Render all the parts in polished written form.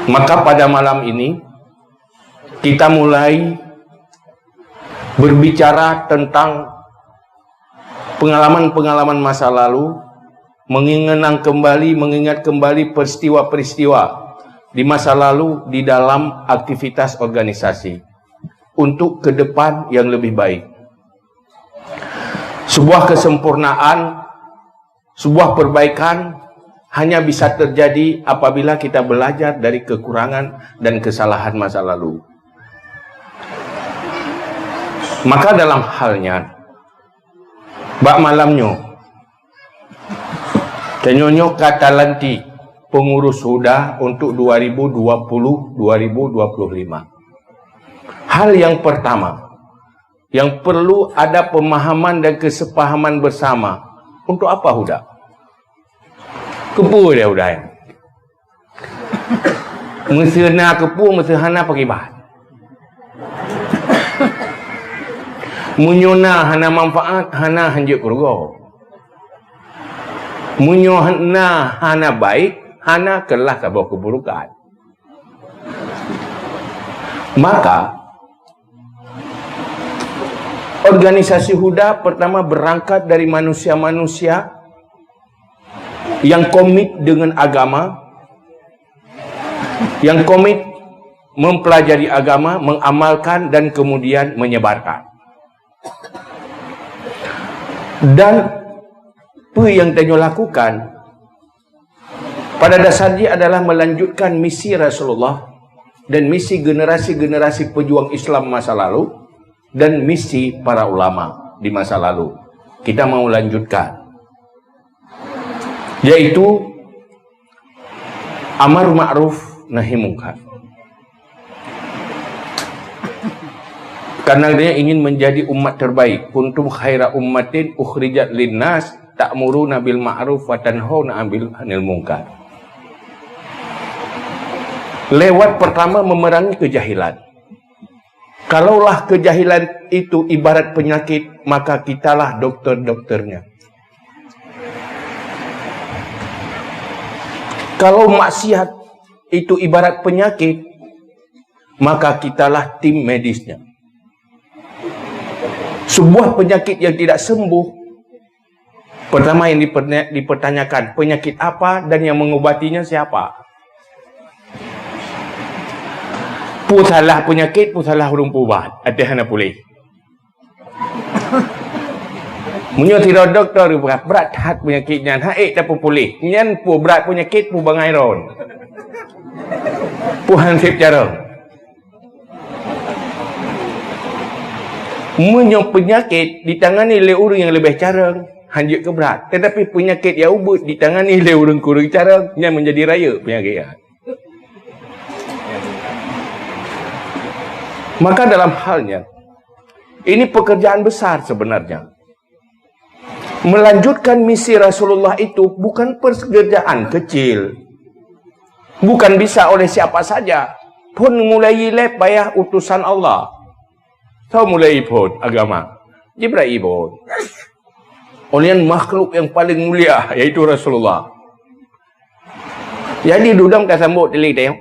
Maka pada malam ini kita mulai berbicara tentang pengalaman-pengalaman masa lalu, mengingat kembali peristiwa-peristiwa di masa lalu di dalam aktivitas organisasi untuk ke depan yang lebih baik. Sebuah kesempurnaan, sebuah perbaikan hanya bisa terjadi apabila kita belajar dari kekurangan dan kesalahan masa lalu. Maka dalam halnya bak malamnya Kenyonyo kata lanti pengurus Huda untuk 2020-2025. Hal yang pertama, yang perlu ada pemahaman dan kesepahaman bersama. Untuk apa Huda? Kepu dia Huda. Mesena kepu, mesehana pakai bahan. Munyona hana manfaat, hana hanjut kerugo. Munyona hana baik, hana kelah sebuah keburukan. Maka organisasi Huda pertama berangkat dari manusia-manusia yang komit dengan agama, yang komit mempelajari agama, mengamalkan dan kemudian menyebarkan. Dan apa yang Tanyo lakukan pada dasarnya adalah melanjutkan misi Rasulullah dan misi generasi-generasi pejuang Islam masa lalu dan misi para ulama di masa lalu. Kita mau lanjutkan, yaitu amar ma'ruf nahi munkar. Karena dia ingin menjadi umat terbaik. Kuntum khaira ummatin ukhrijat linnas ta'muruna bil ma'ruf wa tanhauna 'anil munkar. Lewat pertama memerangi kejahilan. Kalaulah kejahilan itu ibarat penyakit, maka kitalah dokter-dokternya. Kalau maksiat itu ibarat penyakit, maka kitalah tim medisnya. Sebuah penyakit yang tidak sembuh, pertama yang dipertanyakan, penyakit apa dan yang mengobatinya siapa? Pu salah penyakit, pu salah urung pubat. Ada hana pulih. Munyo tidak doktor berat hat penyakitnya, haik tak pulih. Nyan pu berat penyakit pu bangai ron. Pu hansip jarang. Munyo penyakit ditangani oleh orang yang lebih carang, hanjut ke berat. Tetapi penyakit yang ubut ditangani oleh orang kurang carang, yang menjadi raya penyakit. Maka dalam halnya, ini pekerjaan besar sebenarnya. Melanjutkan misi Rasulullah itu bukan pekerjaan kecil. Bukan bisa oleh siapa saja. Pun mulai payah utusan Allah. Tahu mulai pun agama. Jibril pun. Oleh makhluk yang paling mulia, yaitu Rasulullah. Jadi dudam ka sambut telik tengok.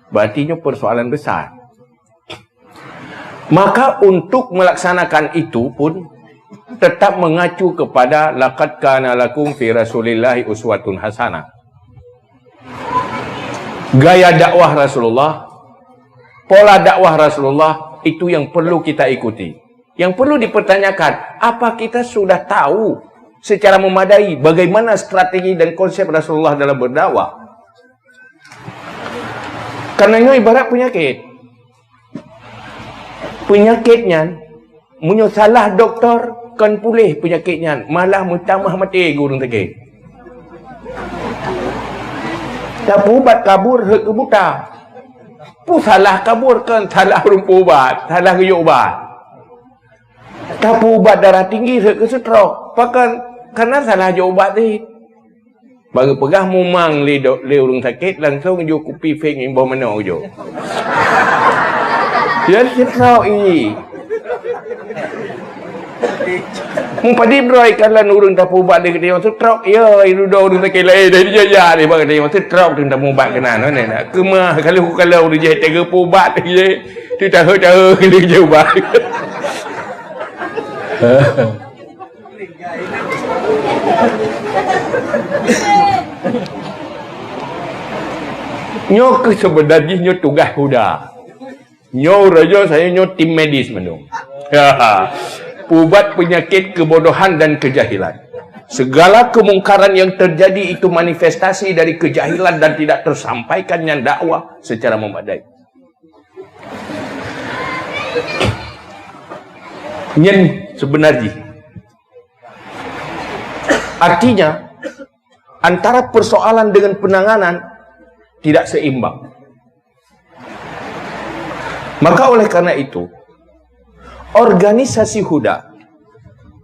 Berarti persoalan besar. Maka untuk melaksanakan itu pun tetap mengacu kepada laqad kana lakum fi rasulillahi uswatun hasanah. Gaya dakwah Rasulullah, pola dakwah Rasulullah itu yang perlu kita ikuti. Yang perlu dipertanyakan, apa kita sudah tahu secara memadai bagaimana strategi dan konsep Rasulullah dalam berdakwah? Karena ini ibarat penyakit. Penyakitnya, munyo salah doktor, kan pulih penyakitnya. Malah mutamah mati gurung sakit. Tak ubat kabur, hek buta. Pu salah kabur, kan salah rumpu ubat. Salah guyuk ubat. Tak ubat darah tinggi, hek ke stroke. Pakan, karena salah je ubat ni. Baru pegah mumang le urung sakit, langsung jo kupi fake imbo mana jo. Dia sirau ini. Mempadi broi kan lan urang tak pubat dia kata maksud trok ya itu dah urang tak kelai dah dia ya dia bagi dia maksud trok tu tak pubat kena no ni nak kemah kalau dia tega pubat dia tu tahu dia jauh. Nyo ke sebenarnya nyo tugas huda. Nyo raja saya nyo tim medis menung. Pubat penyakit kebodohan dan kejahilan. Segala kemungkaran yang terjadi itu manifestasi dari kejahilan dan tidak tersampaikannya dakwah secara memadai. Nyen sebenarnya artinya antara persoalan dengan penanganan tidak seimbang. Maka oleh karena itu organisasi huda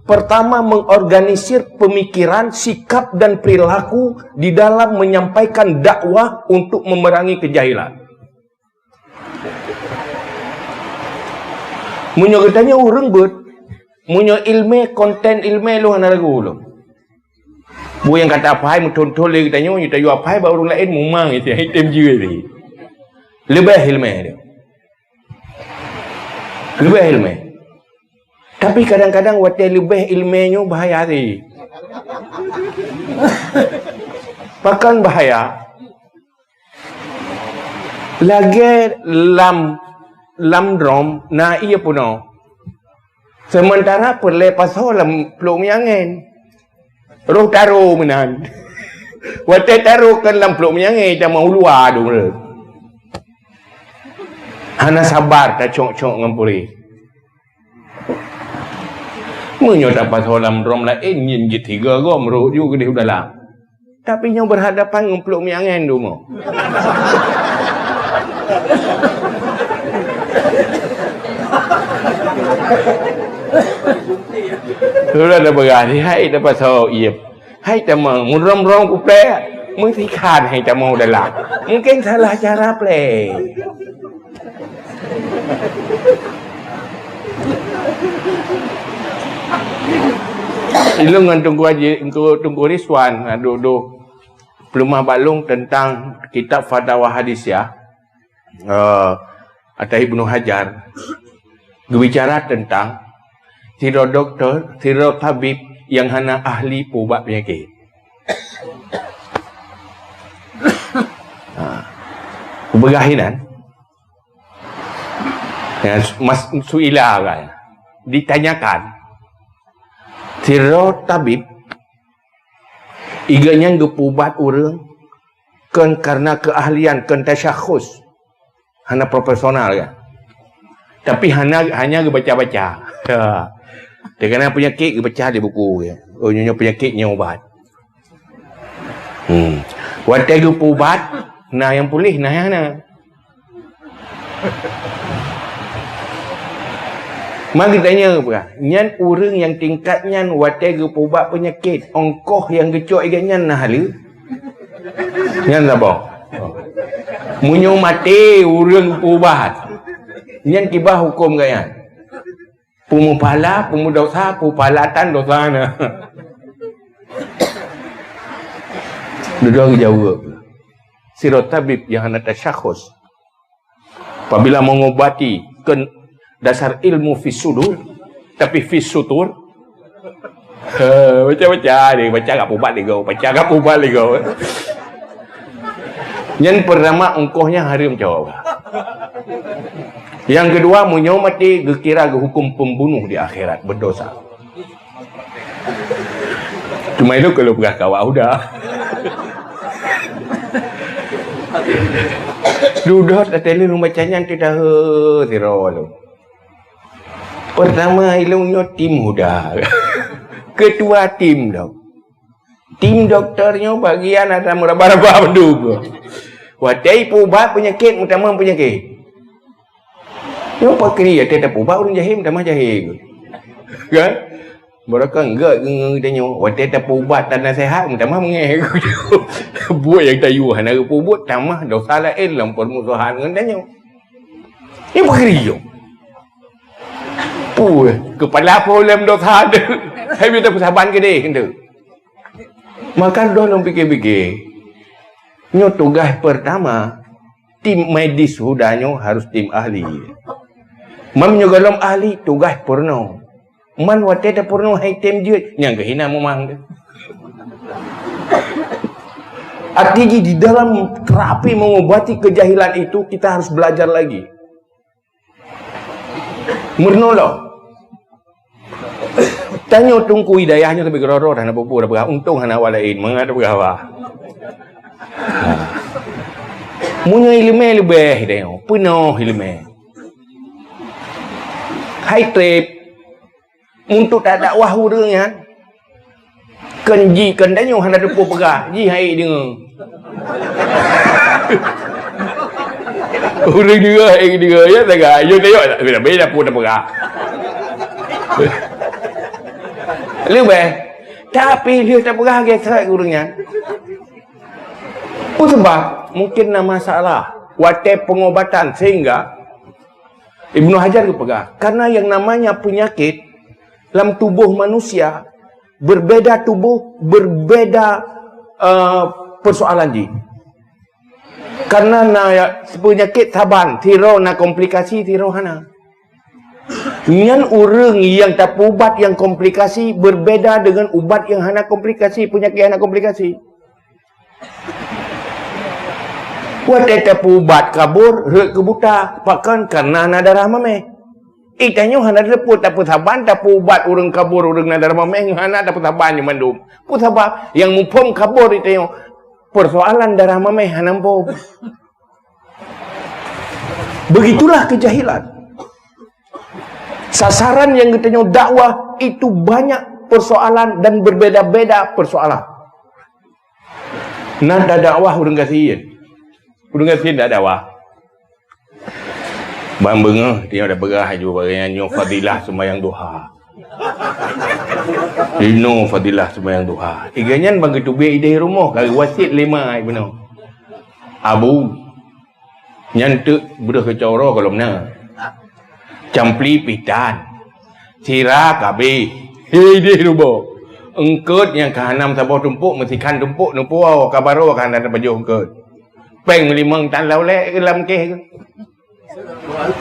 pertama mengorganisir pemikiran, sikap dan perilaku di dalam menyampaikan dakwah untuk memerangi kejahilan. Munyo katanya orang buat munyo ilmu konten ilmu lu hana lagu lu. Bu yang kata apa hai muntol dia katanya kita yo apa hai ba orang lain mumang itu item je ni. Lebih ilmu dia. Lebih ilmu. Tapi kadang-kadang waktu lebih ilmunya bahaya ni. Bahkan bahaya. Lagi lam drom na iya puno. Sementara perlepas lam peluk miangin. Roh taruh menan. Waktu taruh kan lam peluk miangin dah mau luar tu. Hana sabar tak cok-cok ngampuri. Menyo dapat lam drom lain yin tiga gom roh juga di dalam. Tapi yang berhadapan dengan peluk miangin tu mo. Sudah ada berani hai dapat so iya. Hai ta mau rom-rom ku ple. Mung si khan hai ta mau dalam. Mungkin salah cara ple. Ilungan tunggu Rizwan duduk pelumah balung tentang kitab Fatwa Hadis ya. Atau Ibnu Hajar berbicara tentang tiro doktor, tiro tabib yang hana ahli pubat penyakit. Bergahinan ya, Mas Suila kan ditanyakan tiro tabib iganya gepubat orang kan karena keahlian kan tasyakhus hana profesional kan. Tapi hanya baca-baca. Dia kena penyakit baca di buku ya. Oh nyonya penyakitnya ubat. Waktu dia ubat, nah yang pulih nah yang mana? Mari tanya apa? Nyan orang yang tingkatnya waktu dia ubat penyakit, ongkoh yang gecok iganya nah halu. Nyan apa? Munyo mati orang ubat. Nyan kibah hukum gaya. Pumupala, pumudosa, pupalatan dosa na. Duduk jauh. Sirot tabib yang hana tasyakhus. Apabila mengobati kan dasar ilmu fisudur, tapi fisutur. Baca-baca dia, baca kat pubat dia kau, baca kat pubat dia kau. Yang pertama ongkohnya haram jawab. Yang kedua munyo mati gekira ke hukum pembunuh di akhirat berdosa. Cuma itu kalau pegah kawak udah. Duduk tadi lu bacanya tidak tirol. Pertama ilmunya tim udah. Ketua tim dok. Tim dokternya bagian ada meraba-raba menduk. Wadai pubat penyakit utama penyakit. Yang pakai ya tetap ubah orang jahil dah macam jahil. Kan? Mereka enggak tanya, waktu tetap ubat dan nasihat tamah mengeh. Buat yang tayu hana ubut tamah dosa lain dalam permusuhan dengan tanya. Ini pakai yo. Ui, kepala problem dosa ada. Saya minta persahabatan ke dia kena. Maka dalam fikir-fikir, nyo tugas pertama, tim medis sudahnya harus tim ahli. Mamnyo galam ahli tugas porno. Man wate ta porno hai tim je nyang kehina memang. Artinya di dalam terapi mengobati kejahilan itu kita harus belajar lagi. Menolong. Tanya tungku hidayahnya tapi geroro dan apa pun dah untung hana walain mengadap gawa. Munya ilmu lebih dia, penuh ilmu. Hai trip untuk tak dakwah urangnya. Kenji kendanyo hana depo pegah, ji hai dengar. Urang dia ya tagay, yo tengok beda pun dah pegah. Lebih, tapi dia tak pegah gesek urangnya. Apa sebab? Mungkin nama masalah wate pengobatan sehingga Ibnu Hajar kepegah. Karena yang namanya penyakit dalam tubuh manusia berbeda tubuh, berbeda persoalan ji. Karena penyakit saban, tiro na komplikasi tiro hana. Nyan orang yang tak ubat yang komplikasi berbeda dengan ubat yang hana komplikasi, penyakit hana komplikasi. Wate tapu ubat kabur, rek kebuta, pakan karena na darah mameh. Ikanyo hana reput tapu saban, tapu ubat orang kabur, orang na darah mameh, hana tapu saban yang mandum. Pusabab yang mumpung kabur ikanyo, persoalan darah mameh hana pom. Begitulah kejahilan. Sasaran yang katanya dakwah itu banyak persoalan dan berbeda-beda persoalan. Nada dakwah urang kasihin. Urang kasihin tak dakwah. Bang bengah dia dah berah juga bagainya fadilah sembahyang duha. Dino fadilah sembahyang duha. Iganyan bang ketubik ide rumah kali wasit 5 ai benar. Abu nyantuk budak kecoro kalau benar. Campli pitan sirah kabe hei rubo engkut yang kahanam sabah tumpuk mesti kan tumpuk numpuk kabaro kan ada baju engkut peng melimang tan lau le dalam ke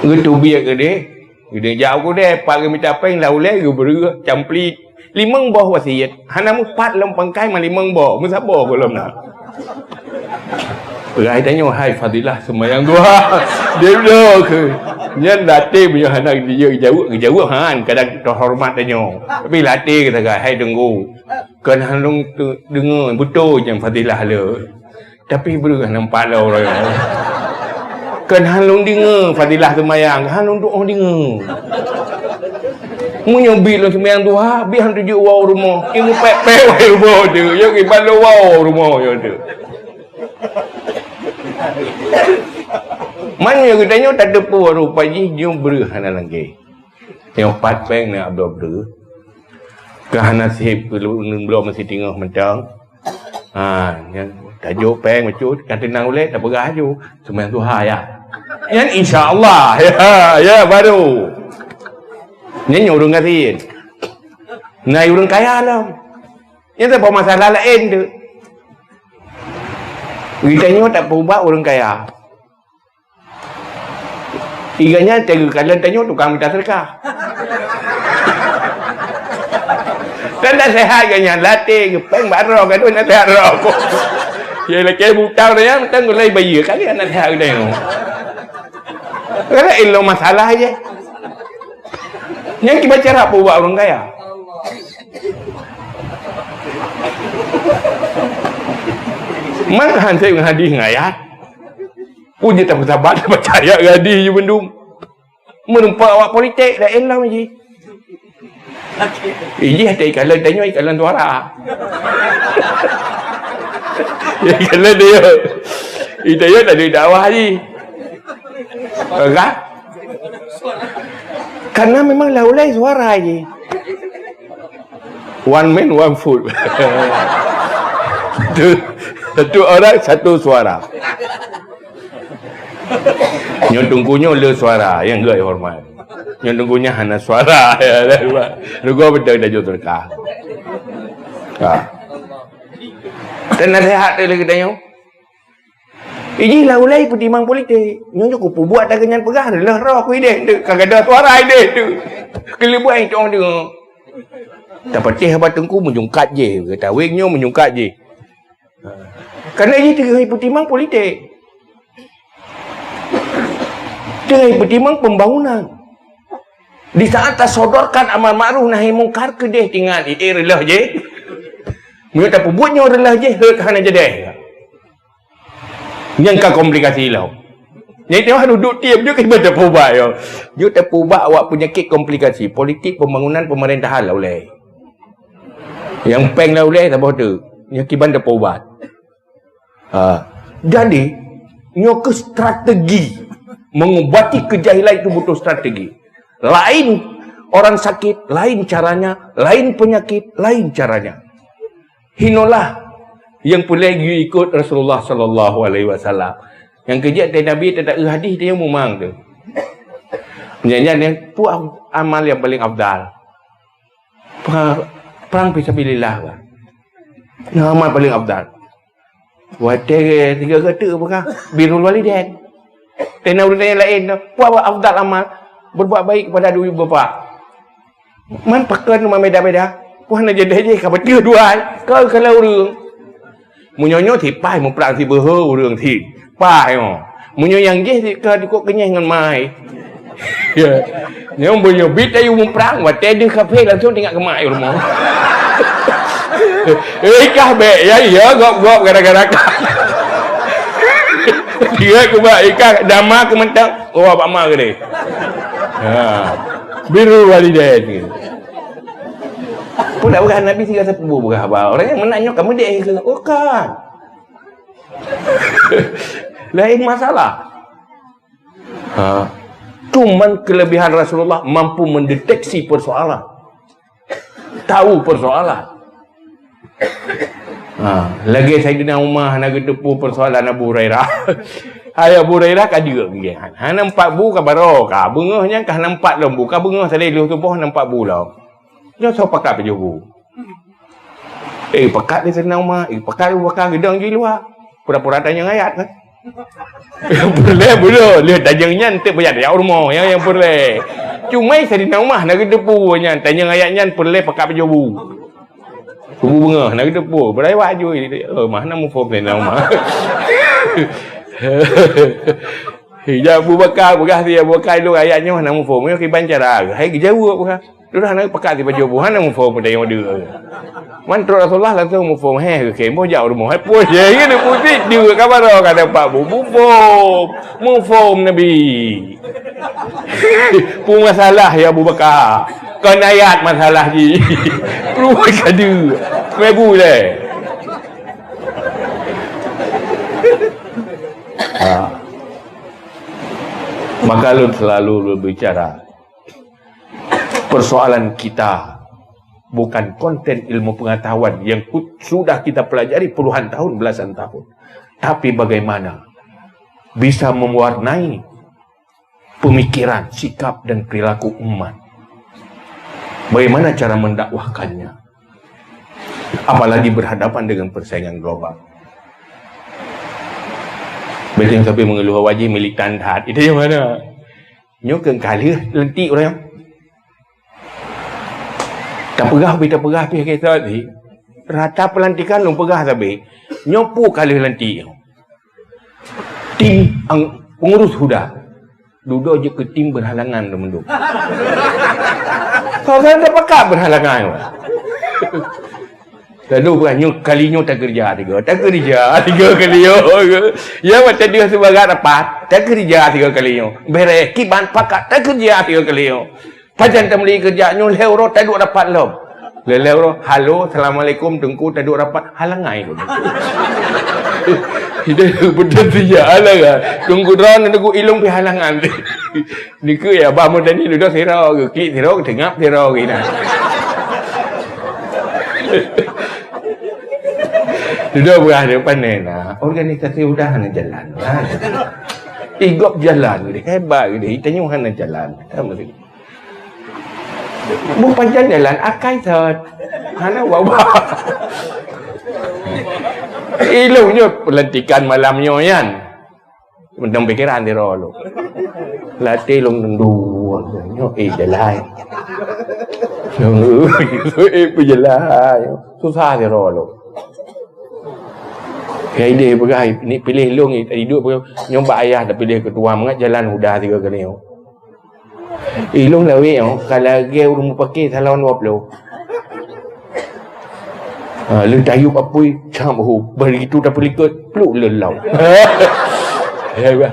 gitu biar ke dia jauh ke dia pak minta peng lau le ke beru campli limang boh wasiat hanam pat lam pangkai malimang boh musabah ko lam na Perai tanya hai fadilah sembahyang duha. Dia dah ke. Nyan latih punya anak dia jauh han kadang terhormat tanya. Tapi latih kata kan hai tunggu. Kan halung dengar betul yang fadilah le. Tapi beru nampak lah orang. Kan halung dengar fadilah sembahyang, halung doa dengar. Menyobi lah sembahyang duha, biar tuju wow rumah. Ilmu pek-pek wai rumah tu. Yang ibadah wow rumah yo tu. Mana yang katanya tak ada pun rupa ji jom berhana lagi. Yang pat peng nak abdo kahana sihib belum masih tinggal mentang. Yang tajuk peng macut kata nang ulet tak berah ju sembahyang duha ya. Yang insya-Allah ya baru. Ni urang kasin. Nai urang kaya lah. Yang tak masalah lain tu. Kitanya tak berubah orang kaya. Iganya kalian tanya tukang minta sedekah. Dan dah sehat ganya latih peng baro kan nak sehat ro. Ya laki buta dia tang gulai bayi kali anak sehat dia. Kalau ilo masalah aja. Yang kita cara buat orang kaya. Mana hantai hadis ngayat. Puji tak bersabar percaya hadis je bendum. Menumpak awak politik dah elam je. Ini ada ikalan suara. Ikalan dia. Itu dia tak ada dakwah je. Kan? Karena memang laulai suara je. One man, one food. Satu orang, satu suara. Nyo tunggunya le suara yang gak hormat. Yang tunggunya hana suara. Lugu betul dah jauh terkah. Dan nasihat dia lagi tanya. Inilah ulai pertimbangan politik. Nyonya aku buat tak kenyan pegah dah roh aku ide. Kagak ada suara ide tu. Kelebuan itu orang tengok. Tak percaya apa tengku menyungkat je. Kata wingnya menyungkat je. Kerana ini tengah pertimbangan politik. Tengah pertimbangan pembangunan. Di saat tak sodorkan amal ma'ruf nahi mungkar ke dia tinggal relah je. Mereka tak buatnya relah je kerana jadi. Yang kau komplikasi lah. Yang tengok duduk tiap je kita tak ubah yo. Dia tak ubah awak penyakit komplikasi politik pembangunan pemerintahan lah oleh. Yang peng lah oleh tak boleh tu. Yang kiban tak ubah. Jadi nyo ke strategi mengubati kejahilan itu butuh strategi. Lain orang sakit, lain caranya, lain penyakit, lain caranya. Hinolah yang boleh ikut Rasulullah sallallahu alaihi wasallam. Yang kerja dari Nabi tak ada hadis dia memang tu. Menyanyian tu amal yang paling afdal. Perang fisabilillah kan. Yang amal paling afdal. Wadah tiga kata apakah? Birrul walidain. Tena urutan yang lain tu. Puak afdal amal berbuat baik kepada dua ibu bapa. Man pakai nama beda-beda. Puak nak jadi je kau betul dua. Kau kalau orang munyonyo thì pai một prang thì bơ hơ đường thì pai mà munyo yang je thì cơ thì có cái nhanh ngon mai. Nếu munyo biết ai một prang và tên đi cà phê làm sao tinggal ke mai rumah. Ikah be ya gop-gop gara-gara. Dia ku ba ikah dama ku mentang oh apa ma ke dia. Biru walidain. Pun tak bukan Nabi tiga sepupu bukan apa. Orang yang menanya kamu dia ke? Oh kan. Lain masalah. Cuman kelebihan Rasulullah mampu mendeteksi persoalan. Tahu persoalan. Lagi Sayyidina Umar nak tepu persoalan Abu Hurairah. Hai Abu Hurairah ka dia gihan. Han nampak bu ka barokah. Bengahnya kah nampak lembu. Ka bengah tadi lu tu boh nampak bulau. Dia so pakat pejubu. Pakat dia senang mah. Pakat dia bakal gedang je luar. Pura-pura tanya ayat kan. Boleh. Lihat tajangnya nanti banyak dia rumah. Yang boleh. Cuma saya di rumah nak depu nya. Tanya ayatnya boleh pakat pejubu. Kubu bunga nak depu. Berai waju. Mana mu form ni rumah. Ya Abu Bakar bekas dia Abu Bakar lu ayatnya mana mu form. Ki bancara. Hai jauh apa. Sudah nak pakat di baju buhan nak mufo pada yang ada. Mantu Rasulullah langsung mufo ke kemo jauh rumah. Hai pun je ni putih dia kabar kada pak bu mufo Nabi. Pun masalah ya Abu Bakar. Kau ayat masalah ji. Perlu kada. Mebu le. Maka lu selalu berbicara persoalan kita bukan konten ilmu pengetahuan yang sudah kita pelajari puluhan tahun, belasan tahun. Tapi bagaimana bisa mewarnai pemikiran, sikap dan perilaku umat. Bagaimana cara mendakwahkannya. Apalagi berhadapan dengan persaingan global. Bila yang sampai mengeluh wajib milik tandat. Itu yang mana? Nyokeng kali lentik orang. Tak pegah kita ni. Rata pelantikan lu pegah tapi nyopu kali lantik. Tim pengurus sudah duduk je ke tim berhalangan tu menduk. Kau kan tak pakat berhalangan. Lalu bukannya kalinya tak kerja tiga kali yo. Ya macam dia sebagai rapat tak kerja 3 kali yo. Beres kiban pakat tak kerja 3 kali yo. Pajan tak beli kerja nyo leuro tak duk dapat lom. Leuro halo assalamualaikum tengku tak duk dapat halangai tu. Itu betul dia halangan. Tunggu drone tengku ilung pi halangan. Ni ke ya ba mo tadi duduk sira ke ki sira ke tengap sira ke nah. Duduk berah depan nah. Organisasi udah hana jalan. Igop jalan dia hebat dia tanya hana jalan. Sama sekali. Panjang jalan akai thot. Hana bawa. Ilungnya pelantikan malamnya kan. Mendang pikiran dia lo. Latih long dua. Jalan. Jalan. Susah dia lo. Kayak ide begai ni pilih long ni hidup nyomba ayah dah pilih ketua mengat jalan udah 3 kali. Ilung lawe kalau dia rumah pakai salon wap lo. Lu dayup apui campur begitu dah pelikut peluk lelau.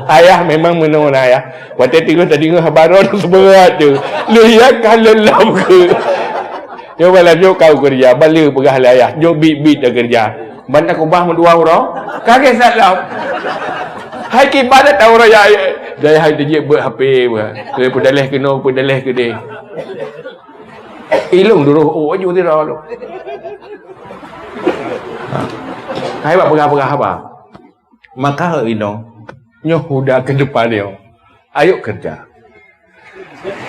Ayah memang menol ayah. Waktu tengok tadi habaran seberat tu. Lu ya kalau lelau ke. Yo bala jo kau kerja, bala pegah ayah. Jo bit dah kerja. Banda kubah mendua orang. Kage salam. Hai ki bada tahu raya. Daya hai dia buat HP bah. Dia pedaleh kena pedaleh ke dia. Ilung dulu oh aju dia lo. Hai buat pegah-pegah apa? Maka ino nyoh udah ke depan dia. Ayo kerja.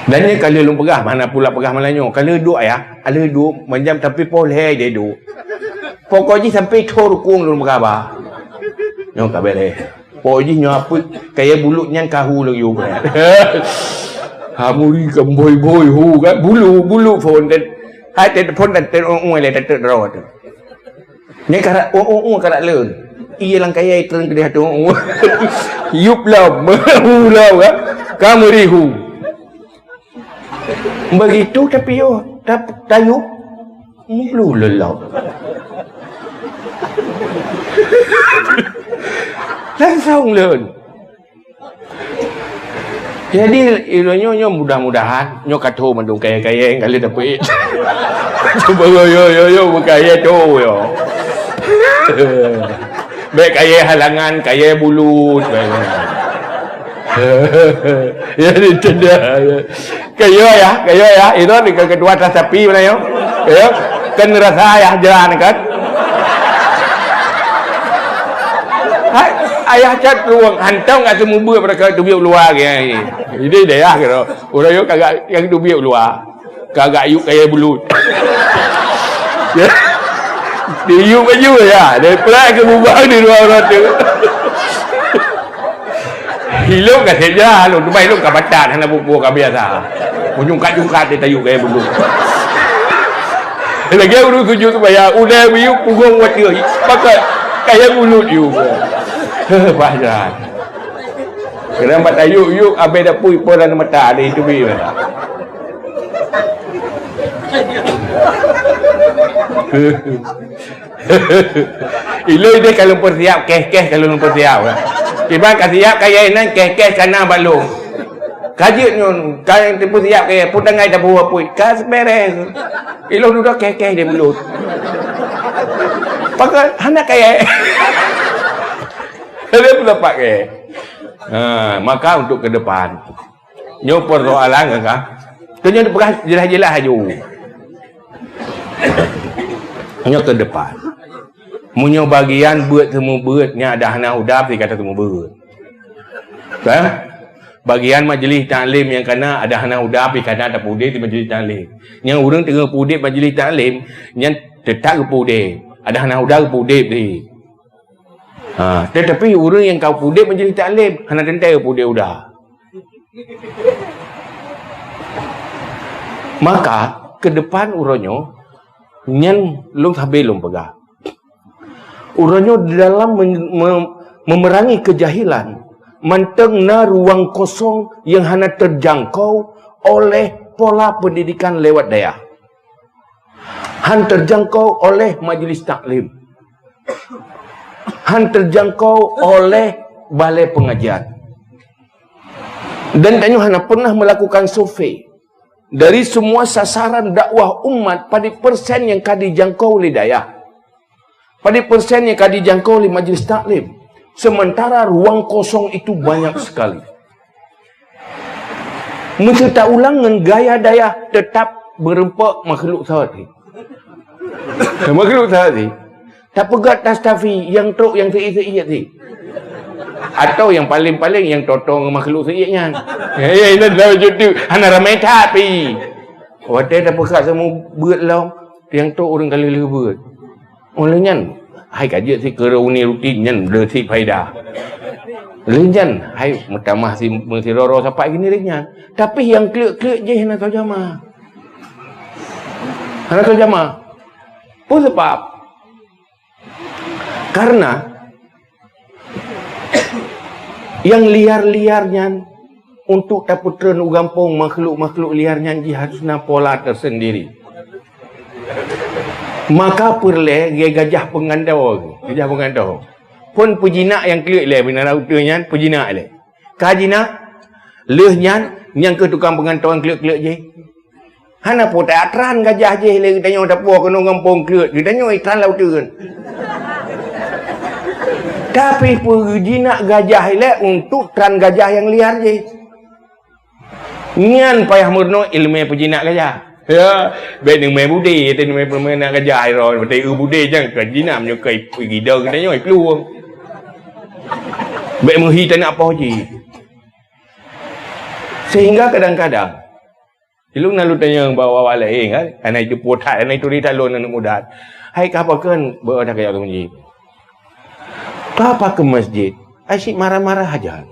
Dan ni kalau lu pegah mana pula pegah malanyo. Kalau duduk ya, ada duduk macam tapi poleh dia duduk. Pokoknya sampai thorkung lu pegah bah. Nyoh tak boleh. Pokoknya nyoh apa kayak bulutnya kahu lagi juga. Hamuri kemboi-boi hu kan bulu phone dan hai telefon dan telefon le tak terrawat. Ni karat karat leun. Ia lang kaya itren ke dia tu. Yup lah, hu lah kan. Kamu rihu. Begitu tapi yo tayup mulu lelau. Langsung leun. Jadi ilonyo mudah-mudahan nyo katho mandung kaya-kaya kali dapat. Cuba yo berkaya tu yo. Baik kaya halangan, kaya bulut. Jadi tidak. Kaya ya. Itu ni kedua atas sapi mana yo. Kaya kan rasa ya jalan kan. Ayah cat ruang hantau enggak semua buat mereka tu biar luar ke. Ini dia kira. Orang yo kagak yang tu biar luar. Kagak yuk kaya bulut. Dia baju ya, dia pelan ke bubang di luar orang tu. Hilung kat saja, lu tu baik lu kat batat hana buku kat biasa. Jungkat dia tayuk gaya bulut. Lagi urus tujuh tu bayar, udah biu punggung watir. Pakai kaya bulut juga. Pajan. Kena mat tayuk abai dah pui polan mata ada itu biu. Ilo dia kalau persiap keh kalau persiap lah. Tiba siap kaya nan keh kana balung. Kaji nyon kaya persiap kaya putangai dah buah pui. Kas beres. Ilo duduk keh dia mulut. Pakai hana kaya. Dia pun dapat kaya. Maka untuk ke depan. Nyo persoalan kan? Tanya dia jelas-jelas aja. Hanya ke depan. Munyo bagian buat semua buatnya ada hana udap dia kata semua buat. Kan? Bagian majlis taklim yang kena ada hana udap dia kata ada pudek di majlis taklim. Yang orang tengah pudek majlis taklim yang tetap ke pudek. Ada hana udap ke pudek dia. Tetapi orang yang kau pudek majlis taklim hana tentai ke pudek udah. Maka ke depan uronyo nyen lung sabe lung pegah. Uronyo dalam memerangi kejahilan, mantengna ruang kosong yang hanya terjangkau oleh pola pendidikan lewat daya. Han terjangkau oleh majlis taklim. Han terjangkau oleh balai pengajian. Dan tanyo hana pernah melakukan survei dari semua sasaran dakwah umat pada persen yang kadi jangkau oleh daya. Pada persen yang kadi jangkau oleh majlis taklim. Sementara ruang kosong itu banyak sekali. Mencerita ulang dengan gaya daya tetap berempak makhluk sahati. Makhluk sahati. Tak pegat tastafi yang truk yang seiit-seiit ni. Atau yang paling-paling yang totong makhluk seiitnya. Ini adalah jodoh. Hana ramai tapi. Wadah dah pekat semua berat lah. Yang tu orang kali lebih berat. Orang nyan. Hai kajian si keruni rutin nyan. Dah si faedah. Lenjan. Hai mutamah si roro sampai gini ringan. Tapi yang klik-klik je nak tahu jamaah. Nak tahu jamaah. Pun sebab. Karena yang liar-liarnya untuk taputren ugampung makhluk-makhluk liarnya harusnya pola tersendiri. Maka perle gajah pengandau. Gajah pengandau. Pun pujina yang klik le bina rautanya pujina le. Kajina lehnya yang ke tukang pengantauan klik-klik je. Hana po teatran gajah je le tanya dapo kena ngampung klik. Tanya iklan lautan. Tapi pujina gajah le untuk tran gajah yang liar je. Nian payah murno ilmu pujina gajah. Ya, baik dengan main budi, tapi main permainan gajah rồi, tapi budi jangan kerja nak menyukai pergi dah kena nyoi keluar. Baik menghi tak nak apa je. Sehingga kadang-kadang, ilmu nalu tanya bawa lain kan, anak itu potat, anak itu ritalon anak muda. Hai apa kan berada kayak tu masjid. Apa ke masjid? Asyik marah-marah aja.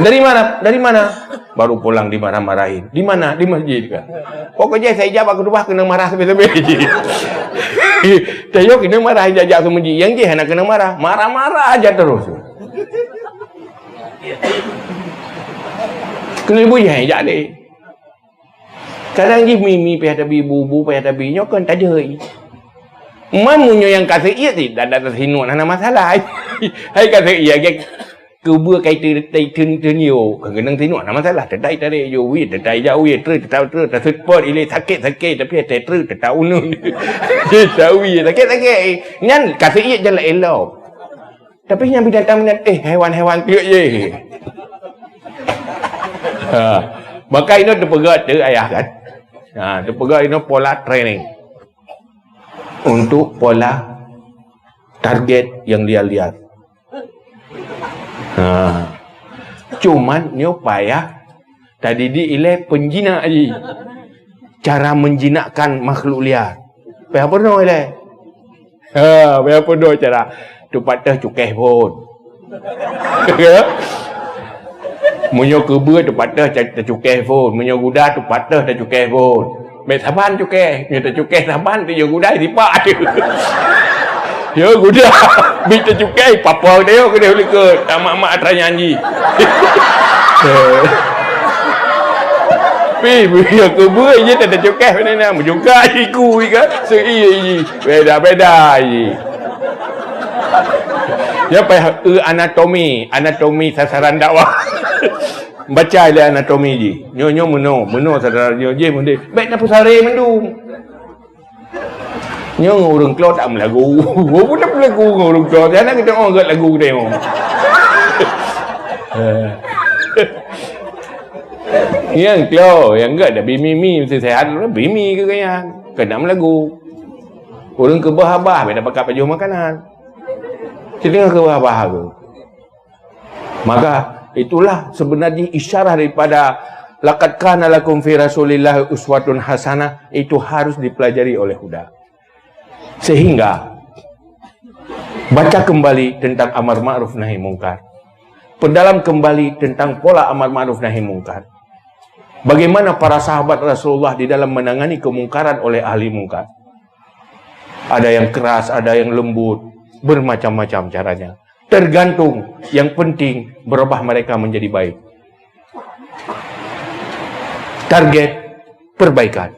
Dari mana? Dari mana? Baru pulang dimarah-marahin. Di mana? Di masjid kan. Pokoknya saya jawab aku rumah kena marah sampai-sampai masjid. Saya kena marah jajak ke masjid. Yang dia nak kena marah. Marah-marah aja terus. Kena ibu yang jadi. Kadang dia mimi pihak tabi bubu pihak tabi nyokan tak ada. Mamunyo yang kasih iya sih. Dah tersinuk nak masalah. Hai kasih iya cứ bữa cái từ nhiều cái năng thế nào nó sẽ là từ đây tới đây rồi từ đây ra uy từ tao từ bớt ile thắc kê tapi từ tao nun tao uy thắc kê nhanh cả thế je là elo tapi yang binatang hewan kia je maka ini terpegat tu ayah kan terpegat ini pola training untuk pola target yang dia lihat. Cuman nyo payah tadi di ile penjina aji. Cara menjinakkan makhluk liar. Payah penuh ile. Payah penuh cara tu patah cukeh pun. Munyo kebur tu patah cukeh pun, munyo guda tu patah cukeh pun. Mek saban cukeh, nyo cukeh saban tu yo guda dipak. Ya guda bita cukai papa dia kena ke mak-mak atra nyanyi. Pi ya ke buat je tak ada cukai mana nak mencukai ku kan. Sei beda-beda je. Ya payah anatomi sasaran dakwah. Baca le anatomi je. Nyo meno sasaran je munde. Baik nak pusare mendung. Nhớ ngủ klot am lagu. Gua pun tak lagu ngurung klot. Jangan kita orang lagu dia. Yang klot, yang enggak ada bimi mesti sehat. Bimi ke kaya. Kena lagu. Orang ke bahabah beda pakai baju makanan. Jadi ke bahabah tu. Maka itulah sebenarnya isyarat daripada laqad kana lakum fi Rasulillah uswatun hasanah, itu harus dipelajari oleh Huda. Sehingga baca kembali tentang amar ma'ruf nahi mungkar. Perdalam kembali tentang pola amar ma'ruf nahi mungkar. Bagaimana para sahabat Rasulullah di dalam menangani kemungkaran oleh ahli mungkar. Ada yang keras, ada yang lembut, bermacam-macam caranya. Tergantung, yang penting berubah mereka menjadi baik. Target perbaikan.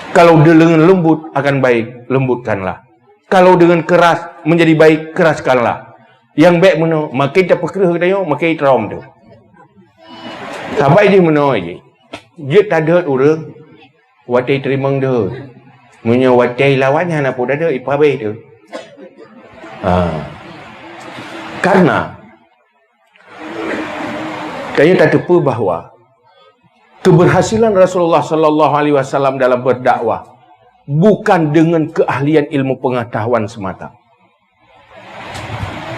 Kalau dengan lembut akan baik, lembutkanlah. Kalau dengan keras menjadi baik, keraskanlah. Yang baik mana, makin tak perkara kita makin terom tu. Sampai dia mana je. Dia tak ada orang watai terima dia. Munya watai lawannya nak pun ada ipabai tu. Karena kayaknya tak terpa bahawa keberhasilan Rasulullah sallallahu alaihi wasallam dalam berdakwah bukan dengan keahlian ilmu pengetahuan semata.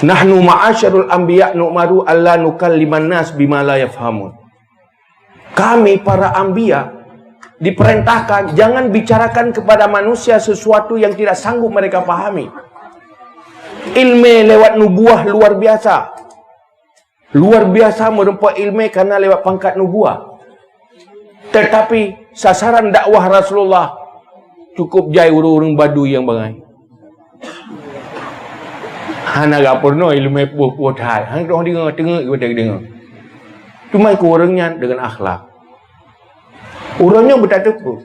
Nahnu ma'asyarul anbiya nu'maru alla nukalliman nas bima la yafhamun. Kami para anbiya diperintahkan jangan bicarakan kepada manusia sesuatu yang tidak sanggup mereka pahami. Ilmu lewat nubuah luar biasa. Luar biasa merempuh ilmu karena lewat pangkat nubuah. Tetapi sasaran dakwah Rasulullah cukup jai orang-orang Badui yang bangai. Hana gak pernah ilmu puh-puh thai. Hang orang dengar kita dengar. Cuma ikut orangnya dengan akhlak. Orangnya bertakwa.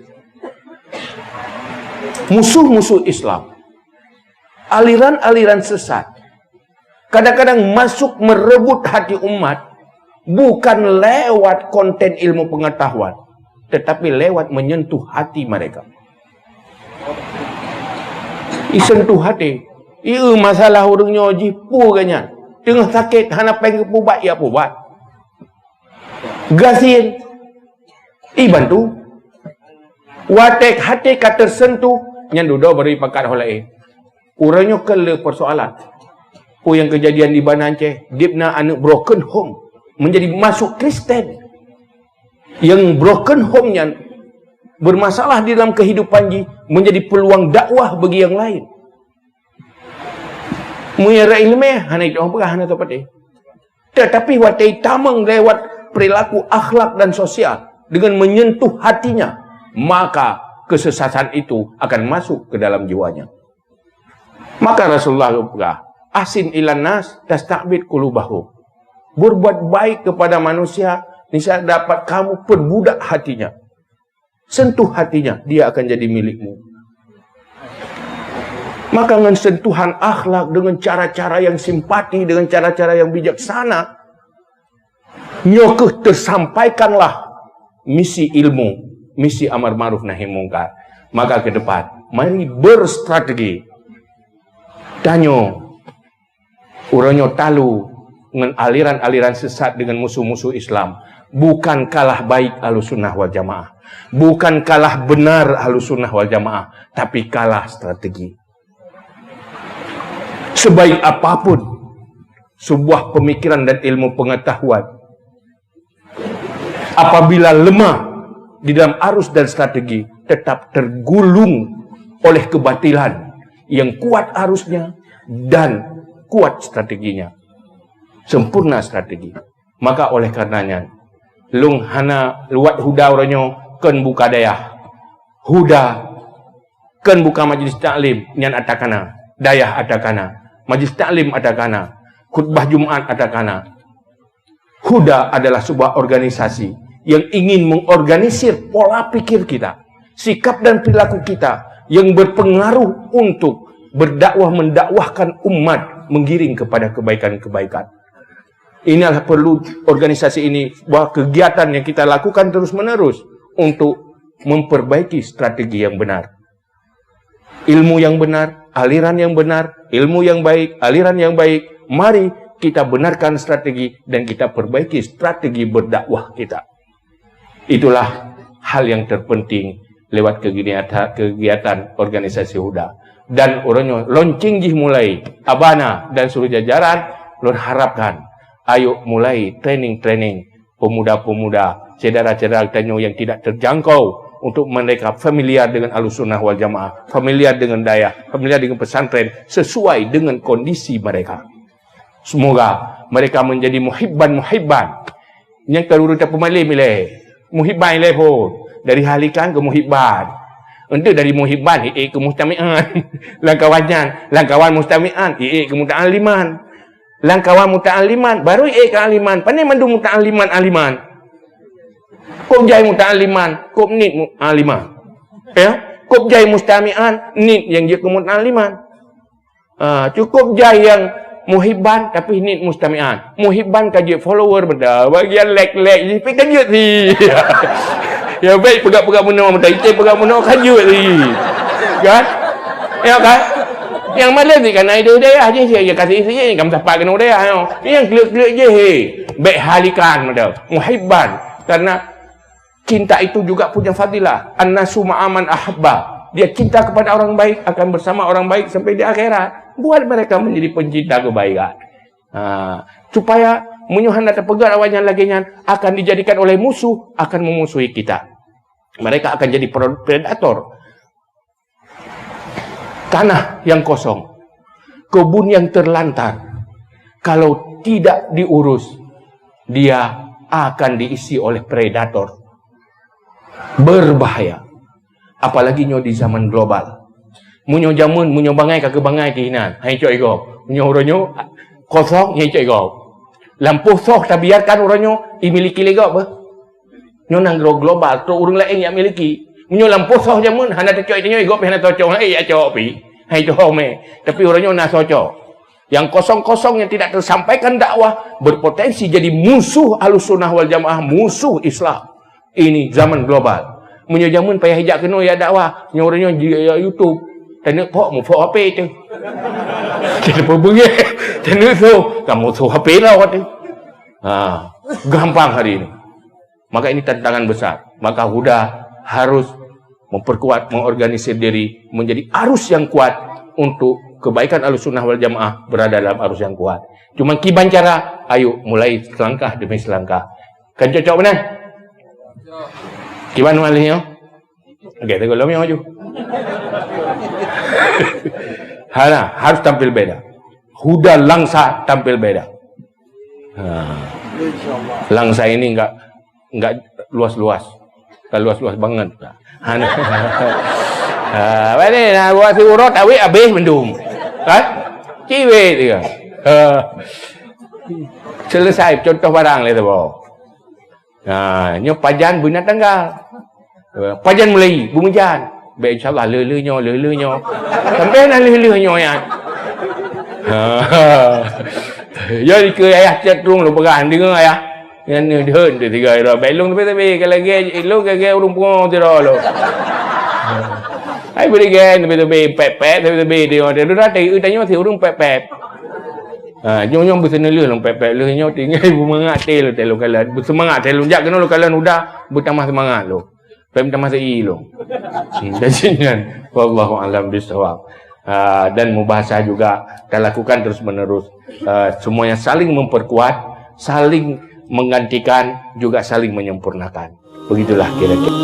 Musuh-musuh Islam, aliran-aliran sesat, kadang-kadang masuk merebut hati umat bukan lewat konten ilmu pengetahuan, tetapi lewat menyentuh hati mereka. Isentuh hati. Ia masalah orangnya jipu kanya. Tengah sakit, hana pengen pubat, ya pubat. Gasin. Bantu. Watek hati kata tersentuh, yang duduk beri pakat holai. Orangnya kele persoalan. Yang kejadian di Banaceh, dipna anak broken home menjadi masuk Kristen. Yang broken home-nya bermasalah di dalam kehidupan menjadi peluang dakwah bagi yang lain. Muyara ilmiah hana itu apa hana tepat. Tetapi watai tamang lewat perilaku akhlak dan sosial dengan menyentuh hatinya, maka kesesatan itu akan masuk ke dalam jiwanya. Maka Rasulullah berkata, asin ilan nas tastabid qulubahu. Berbuat baik kepada manusia, niscaya dapat kamu perbudak hatinya. Sentuh hatinya, dia akan jadi milikmu. Maka dengan sentuhan akhlak, dengan cara-cara yang simpati, dengan cara-cara yang bijaksana, nyokeh tersampaikanlah misi ilmu, misi amar ma'ruf nahi mungkar. Maka ke depan, mari berstrategi. Tanyo, orangnya talu dengan aliran-aliran sesat dengan musuh-musuh Islam. Bukan kalah baik Ahlussunnah wal Jamaah. Bukan kalah benar Ahlussunnah wal Jamaah, tapi kalah strategi. Sebaik apapun sebuah pemikiran dan ilmu pengetahuan, apabila lemah di dalam arus dan strategi, tetap tergulung oleh kebatilan yang kuat arusnya dan kuat strateginya. Sempurna strategi. Maka oleh karenanya, lung hana luat huda orangnya kan buka dayah. Huda kan buka majlis taklim nyan atakana, dayah atakana. Majlis taklim atakana, khutbah Jumat atakana. Huda adalah sebuah organisasi yang ingin mengorganisir pola pikir kita, sikap dan perilaku kita yang berpengaruh untuk berdakwah, mendakwahkan umat, menggiring kepada kebaikan-kebaikan. Ini adalah perlu organisasi ini, bahwa kegiatan yang kita lakukan terus-menerus untuk memperbaiki strategi yang benar. Ilmu yang benar, aliran yang benar, ilmu yang baik, aliran yang baik. Mari kita benarkan strategi dan kita perbaiki strategi berdakwah kita. Itulah hal yang terpenting lewat kegiatan organisasi Huda. Dan orangnya launching mulai abana dan seluruh jajaran lor harapkan ayo mulai training pemuda-pemuda, saudara-saudara kita yang tidak terjangkau untuk mereka familiar dengan Ahlussunnah wal Jamaah, familiar dengan daya, familiar dengan pesantren sesuai dengan kondisi mereka. Semoga mereka menjadi muhibban yang terurut pemalim muhibban pun dari halikan ke muhibban. Untuk dari muhibban ke mustami'an. Langkawan mustami'an ke muta'aliman. Langkawan muta'aliman baru ke aliman. Pandai mandu muta'aliman aliman. Kop jai muta'aliman, kop nit aliman. Ya, kop jai mustami'an, nit yang dia ke muta'aliman. Cukup jai yang muhibban tapi nit mustami'an. Muhibban kaji follower benda, bagian like-like tapi kaji si. Ya baik pegak-pegak benar mudah itu pegak benar kajut lagi. Kan? Ya kan? Yang malam ni kan ada daya je saya kasih saya kamu dapat kena daya. Yang klik-klik je baik halikan mudah. Muhibban karena cinta itu juga punya fadilah. An-nasu ma'aman ahabba. Dia cinta kepada orang baik akan bersama orang baik sampai di akhirat. Buat mereka menjadi pencinta kebaikan. Supaya menyuhan atau pegar awalnya lagi akan dijadikan oleh musuh, akan memusuhi kita. Mereka akan jadi predator. Tanah yang kosong, kebun yang terlantar, kalau tidak diurus, dia akan diisi oleh predator. Berbahaya. Apalagi nyo di zaman global. Munyo jamun, munyo bangai kagak bangai kihinan. Hai cok ego. Munyo uronyo kosong, nyai cok ego. Lampu soh tak biarkan uronyo imiliki lega apa? Nyo nang global, tu urang lain yang miliki. Munyo lampu soh jamun, hana tak cok nyo ego, hana tak cok, ya cok pi. Hai cok me. Tapi uronyo na cok. Yang kosong-kosong yang tidak tersampaikan dakwah berpotensi jadi musuh Ahlussunnah wal Jamaah, musuh Islam. Ini zaman global. Munyo jamun payah hijak kena ya dakwah, nyoronyo YouTube. Tanya pok mu pok HP tu. Jadi berbunyi. Tanya tu, kamu tu HP lah waktu. Gampang hari ini. Maka ini tantangan besar. Maka Huda harus memperkuat, mengorganisir diri menjadi arus yang kuat untuk kebaikan Ahlussunnah wal Jamaah berada dalam arus yang kuat. Cuma kiban cara, ayo mulai selangkah demi selangkah. Kan cocok benar? Kiban malihnya? Okey, tengok lama maju. Harus tampil beda. Huda Langsa tampil beda. Langsa ini enggak luas-luas. Tak luas-luas banget. Balik nak buat si urut awik habis mendung. Ciwek dia. Selesai contoh barang le tu. Nyo pajan bunat tanggal. Pajan mulai bumejan. Baik insya-Allah lele-nyo. Sampai nak lele-nyo ya. Ya ke ayah cetrung lu pegang dengan ayah. Yang dehun tu tiga ira. Belung tapi kalau lagi lu ke urung pun tu lo. Ai beri gen tapi pepet tapi dia dah tanya si urung pepet. Nyong bersena le long pepet le nyo tinggal bumangat tel kalau bersemangat tel jak kena lu kalau udah bertambah semangat lu. Pem tambah sei lu. Jangan wallahu alam bisawab. Dan mubahasah juga kita lakukan terus-menerus. Semuanya saling memperkuat, saling menggantikan, juga saling menyempurnakan. Begitulah kira-kira.